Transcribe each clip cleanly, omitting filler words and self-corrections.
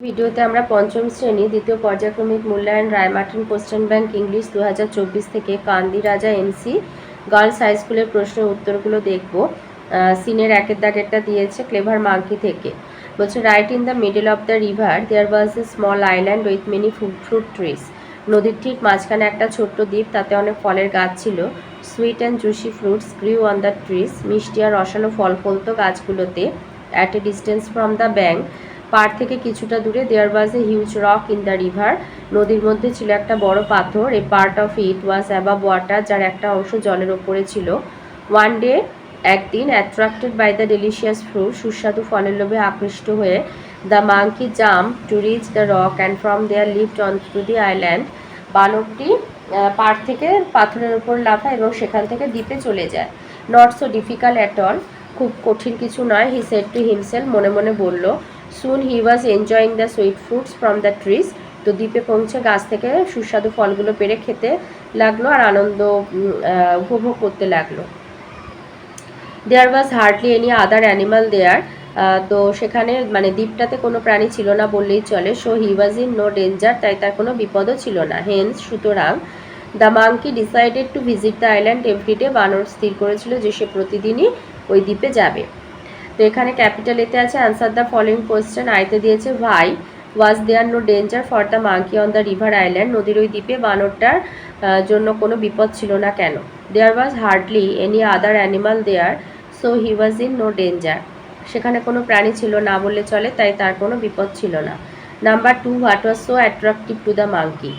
ভিডিওতে আমরা পঞ্চম শ্রেণী দ্বিতীয় পর্যায়ক্রমিক মূল্যায়ন রায়মার্টিন কোশ্চেন ব্যাংক ইংলিশ 2024 থেকে কান্দি রাজা এমসি গার্লস হাই স্কুলের প্রশ্নের উত্তরগুলো দেখব। সিনের একের দাগেরটা দিয়েছে ক্লেভার মাঙ্কি থেকে। বলছে right in the middle of the river there was a small island with many fruit trees. নদীর ঠিক মাঝখানে একটা ছোট্ট দ্বীপ, তাতে অনেক ফলের গাছ ছিল। Sweet and juicy fruits grew on the trees. মিষ্টি আর রসালো ফল ফলতো গাছগুলোতে। At a distance from the bank, পাড় থেকে কিছুটা দূরে, there was a huge rock in the river. নদীর মধ্যে ছিল একটা বড় পাথর। A part of it was above water, যার একটা অংশ জলের ওপরে ছিল। ওয়ান ডে, একদিন, attracted by the delicious fruit, সুস্বাদু ফলের লোভে আকৃষ্ট হয়ে, the monkey jump to reach the rock and from there leapt on to the island. বানরটি পাড় থেকে পাথরের ওপর লাফায় এবং সেখান থেকে দ্বীপে চলে যায়। Not so difficult at all, খুব কঠিন কিছু নয়। হি সেড টু হিমসেলফ, মনে মনে বলল। Soon he was enjoying the sweet fruits from the trees. তো দ্বীপে পৌঁছে গাছ থেকে সুস্বাদু ফলগুলো পেড়ে খেতে লাগলো আর আনন্দ উপভোগ করতে লাগলো। There was hardly any other animal there. তো সেখানে মানে দ্বীপটাতে কোনো প্রাণী ছিল না বললেই চলে। So he was in no danger, তাই তার কোনো বিপদও ছিল না। হেন্স, সুতরাং, the monkey decided to visit the island every day. বানর স্থির করেছিল যে সে প্রতিদিনই ওই দ্বীপে যাবে। তো এখানে ক্যাপিটাল এতে আছে অ্যান্সার দ্য ফলোইং কোয়েশ্চেন। আইতে দিয়েছে why was there no danger for the monkey on the river island. নদীর ওই দ্বীপে বানরটার জন্য কোনো বিপদ ছিল না কেন? There was hardly any other animal there, so he was in no danger. সেখানে কোনো প্রাণী ছিল না বললে চলে, তাই তার কোনো বিপদ ছিল না। Number 2, what was so attractive to the monkey.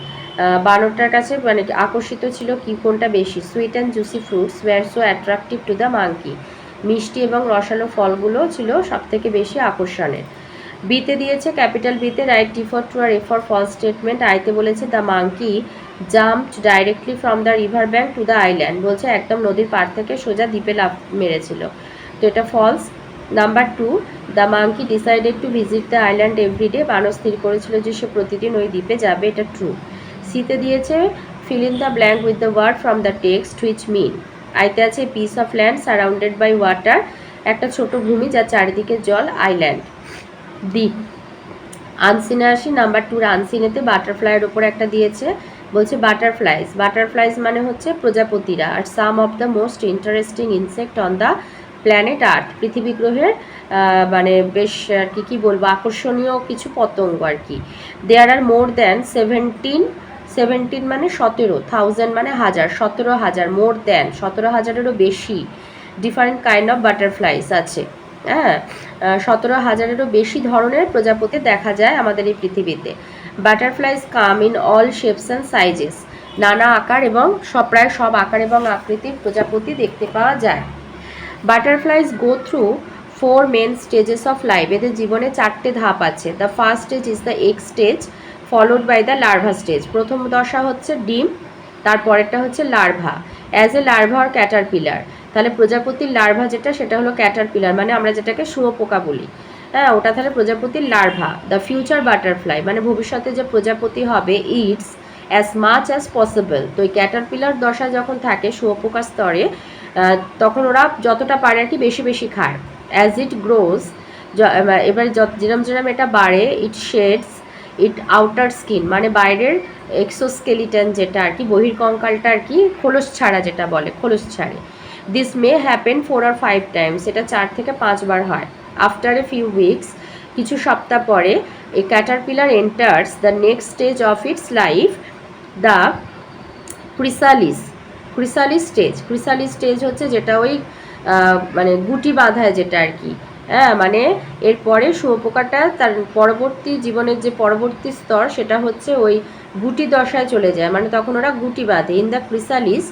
বানরটার কাছে মানে আকর্ষিত ছিল কি, কোনটা বেশি? Sweet and juicy fruits were so attractive to the monkey. মিষ্টি এবং রসালো ফলগুলো ছিল সবথেকে বেশি আকর্ষণের। বিতে দিয়েছে ক্যাপিটাল বিতে রাইট টি ফর ট্রু আর এ ফর ফলস স্টেটমেন্ট। আইতে বলেছে the monkey jumped directly from the river bank to the island. বলছে একদম নদীর পাড় থেকে সোজা দ্বীপে লাফ মেরেছিল, তো এটা false. Number 2, the monkey decided to visit the island every day. বানর স্থির করেছিল যে সে প্রতিদিন ওই দ্বীপে যাবে, এটা ট্রু। সিতে দিয়েছে fill in the blank with the word from the text which mean. আইতে আছে piece of land surrounded by water, একটা ছোট ভূমি যার চারিদিকে জল, আইল্যান্ড, দ্বীপ। আনসিনে আসি। নাম্বার 2, আনসিনেতে বাটারফ্লাইয়ের ওপর একটা দিয়েছে। বলছে বাটারফ্লাইজ, বাটারফ্লাইজ মানে হচ্ছে প্রজাপতিরা। Are some of the most interesting insect on the planet Earth, পৃথিবী গ্রহের মানে বেশ আর কি কী বলবো আকর্ষণীয় কিছু পতঙ্গ আর কি। দেয়ার আর মোর দ্যান 17 মানে 17,000 মানে হাজার, 17,000, মোর দ্যান 17,000-এরও বেশি ডিফারেন্ট কাইন্ড অফ বাটারফ্লাইস আছে। হ্যাঁ, 17,000-এরও বেশি ধরনের প্রজাপতি দেখা যায় আমাদের এই পৃথিবীতে। Butterflies come in all shapes and sizes, নানা আকার এবং প্রায় সব আকার এবং আকৃতির প্রজাপতি দেখতে পাওয়া যায়। Butterflies go through 4 main stages of life, এদের জীবনে 4টে ধাপ আছে। The first stage is the egg stage followed by the larva stage. প্রথম দশা হচ্ছে ডিম, তারপরেরটা হচ্ছে larva. As a larva are caterpillar, তাহলে প্রজাপতির লার্ভা যেটা সেটা হলো ক্যাটারপিলার, মানে আমরা যেটাকে শুঁয়োপোকা বলি। হ্যাঁ, ওটা তাহলে প্রজাপতির লার্ভা। দ্য ফিউচার বাটারফ্লাই মানে ভবিষ্যতে যে প্রজাপতি হবে, it's as much as possible. তো এই ক্যাটারপিলার দশা যখন থাকে শুঁয়োপোকা স্তরে, তখন ওরা যতটা পারে আর কি বেশি বেশি খায়। অ্যাজ ইট গ্রোজ, এবার যেরম যেরম এটা বাড়ে, ইট শেডস ইট আউটার স্কিন মানে বাইরের এক্সোস্কেলিটন যেটা আর কি, বহির্কঙ্কালটা আর কি, খোলস ছাড়া যেটা বলে, খোলস ছাড়ে। This may happen 4 or 5 Times, এটা 4 থেকে 5 বার হয়। আফটার এ ফিউ উইকস, কিছু সপ্তাহ পরে, a caterpillar enters the next stage of its life, the chrysalis stage. Chrysalis stage হচ্ছে যেটা ওই মানে গুটি বাঁধায় যেটা আর কি। হ্যাঁ, মানে এরপরে শুঁয়োপোকাটা তার পরবর্তী জীবনের যে পরবর্তী স্তর সেটা হচ্ছে ওই গুটি দশায় চলে যায়, মানে তখন ওরা গুটি বাঁধে। ইন দ্য ক্রিসালিস,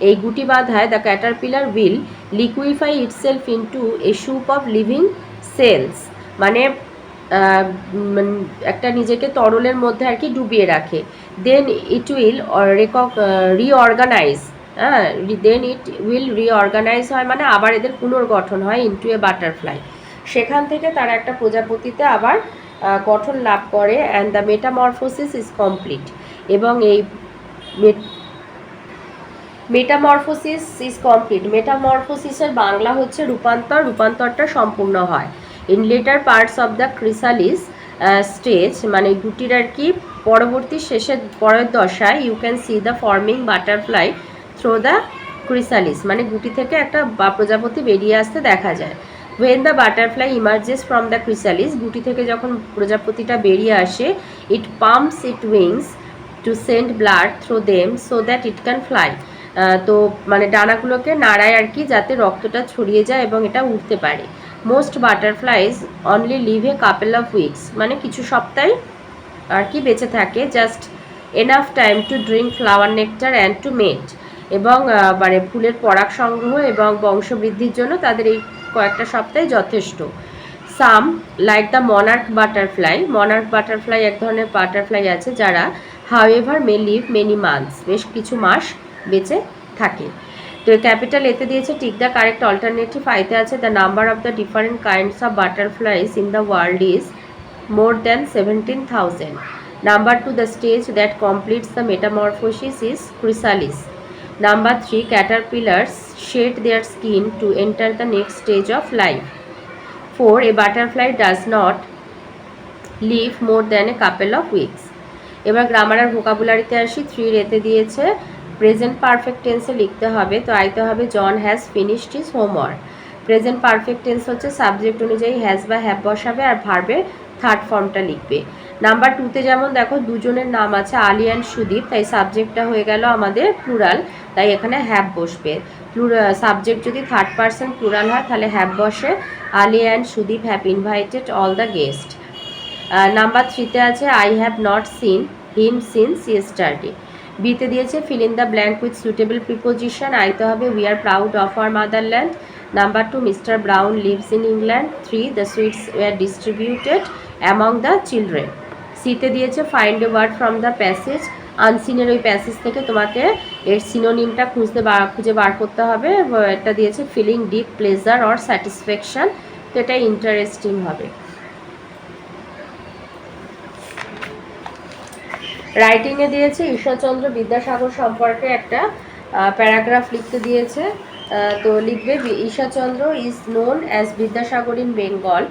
এই গুটি বাঁধায়, the caterpillar will liquefy itself into a soup of living cells, মানে একটা নিজেকে তরলের মধ্যে আর কি ডুবিয়ে রাখে। দেন ইট উইল রিঅর্গানাইজ, হ্যাঁ, দেন ইট উইল রিঅর্গানাইজ হয় মানে আবার এদের পুনর্গঠন হয় ইনটু এ বাটারফ্লাই। সেখান থেকে তারা একটা প্রজাপতিতে আবার গঠন লাভ করে। And the metamorphosis is complete, এবং এই মেটামরফোসিস ইজ কমপ্লিট, মেটামরফোসিসের বাংলা হচ্ছে রূপান্তর, রূপান্তরটা সম্পূর্ণ হয়। In later parts of the chrysalis, stage মানে গুটির আর কি পরবর্তী শেষের পরের দশায় you can see the forming butterfly through the chrysalis, মানে গুটি থেকে একটা প্রজাপতি বেরিয়ে আসতে দেখা যায়। When the butterfly emerges from the chrysalis, গুটি থেকে যখন প্রজাপতিটা বেরিয়ে আসে, it pumps its wings to send blood through them so that it can fly. তো মানে ডানাগুলোকে নাড়ায় আর কি যাতে রক্তটা ছড়িয়ে যায় এবং এটা উঠতে পারে। Most butterflies only live a couple of weeks, মানে কিছু সপ্তাহে আর কি বেঁচে থাকে, just enough time to drink flower nectar and to mate, এবং মানে ফুলের পরাগ সংগ্রহ এবং বংশবৃদ্ধির জন্য তাদের এই কয়েকটা সপ্তাহে যথেষ্ট। সাম লাইক দ্য মনার্ক বাটারফ্লাই এক ধরনের বাটারফ্লাই আছে যারা হাউএভার মে লিভ মেনি মান্থস, বেশ কিছু মাস বেঁচে থাকে। তো ক্যাপিটাল এতে দিয়েছে টিক দ্য কারেক্ট অল্টারনেটিভ, আইতে আছে the number of the different kinds of butterflies in the world is more than 17,000. Number 2, the stage that completes the metamorphosis is chrysalis. Number 3, caterpillars shed their skin to enter the next stage of life. 4, a butterfly does not live more than a couple of weeks. এবার grammar আর ভোকাবুলারিতে আসি। 3 এতে দিয়েছে present perfect টেন্সে লিখতে হবে, তো আইতে হবে John has finished his homework. Present perfect tense হচ্ছে সাবজেক্ট অনুযায়ী হ্যাজ বা হ্যাভ বসাবে আর ভার্বে থার্ড ফর্মটা লিখবে। নাম্বার 2তে যেমন দেখো দুজনের নাম আছে আলী অ্যান্ড সুদীপ, তাই সাবজেক্টটা হয়ে গেল আমাদের প্লুরাল, তাই এখানে হ্যাভ বসবে। সাবজেক্ট যদি থার্ড পারসন প্লুরাল হয় তাহলে হ্যাভ বসে। Ali and Sudip have invited all the guest. Number 3তে আছে I have not seen him since yesterday. বিতে দিয়েছে fill in the blank with suitable preposition, আইতে হবে we are proud of our motherland. Number 2, Mr. Brown lives in England. 3, the sweets were distributed among the children. সিতে দিয়েছে find a word from the passage, আনসিনের ওই passage থেকে তোমাকে এর সিনোনিমটা খুঁজে বার করতে হবে। এটা দিয়েছে feeling deep pleasure or satisfaction, তো এটা ইন্টারেস্টিং হবে। রাইটিংয়ে দিয়েছে ঈশ্বরচন্দ্র বিদ্যাসাগর সম্পর্কে একটা প্যারাগ্রাফ লিখতে দিয়েছে, তো লিখবে Ishwarchandra is known as Vidyasagar in Bengal.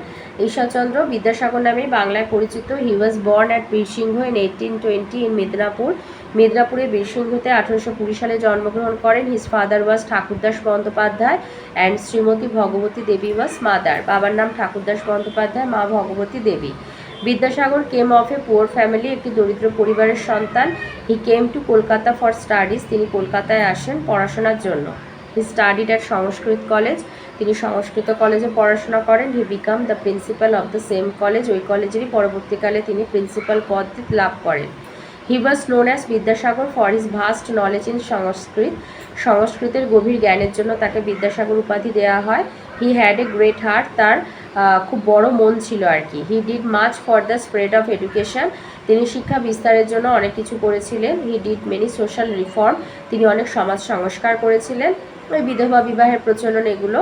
Ishwarchandra Vidyasagar নামে বাংলায় পরিচিত। He was born at Birsingha in 1820 in মেদিনীপুরের বীরসিংহতে 1820 সালে জন্মগ্রহণ করেন। His father was Thakurdas Bandyopadhyay and Shrimati Bhagabati Debi was mother. বাবার নাম ঠাকুরদাস বন্দ্যোপাধ্যায়, মা Bhagabati Debi. Vidyasagar came of a poor family, একটি দরিদ্র পরিবারের সন্তান। He came to Kolkata for studies, তিনি কলকাতায় আসেন পড়াশোনার জন্য। হি স্টাডিড অ্যাট সংস্কৃত কলেজ, তিনি সংস্কৃত কলেজে পড়াশোনা করেন। He became the principal of the same college, ওই কলেজেরই পরবর্তীকালে তিনি প্রিন্সিপাল পদ লাভ করেন। He was known as Vidyasagar for his vast knowledge in Sanskrit, সংস্কৃতের গভীর জ্ঞানের জন্য তাকে বিদ্যাসাগর উপাধি দেওয়া হয়। He had a great heart, তার খুব বড় মন ছিল আর কি। He did much for the spread of education, তিনি শিক্ষা বিস্তারের জন্য অনেক কিছু করেছিলেন। He did many social reform, তিনি অনেক সমাজ সংস্কার করেছিলেন। ওই বিধবা বিবাহের প্রচলন এগুলো।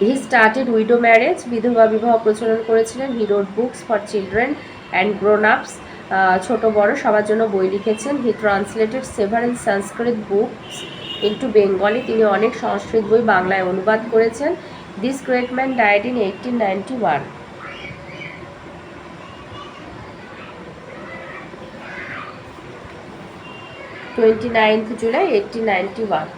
হি স্টার্টেড উইডো ম্যারেজ, বিধবা বিবাহ প্রচলন করেছিলেন। He wrote books for children and grown আপস, ছোট বড় সবার জন্য বই লিখেছেন। হি ট্রান্সলেটেড সেভারাল সংস্কৃত বুকস ইন্টু বেঙ্গলি, তিনি অনেক সংস্কৃত বই বাংলায় অনুবাদ করেছেন। This great man died in 1891। 29th July 1891।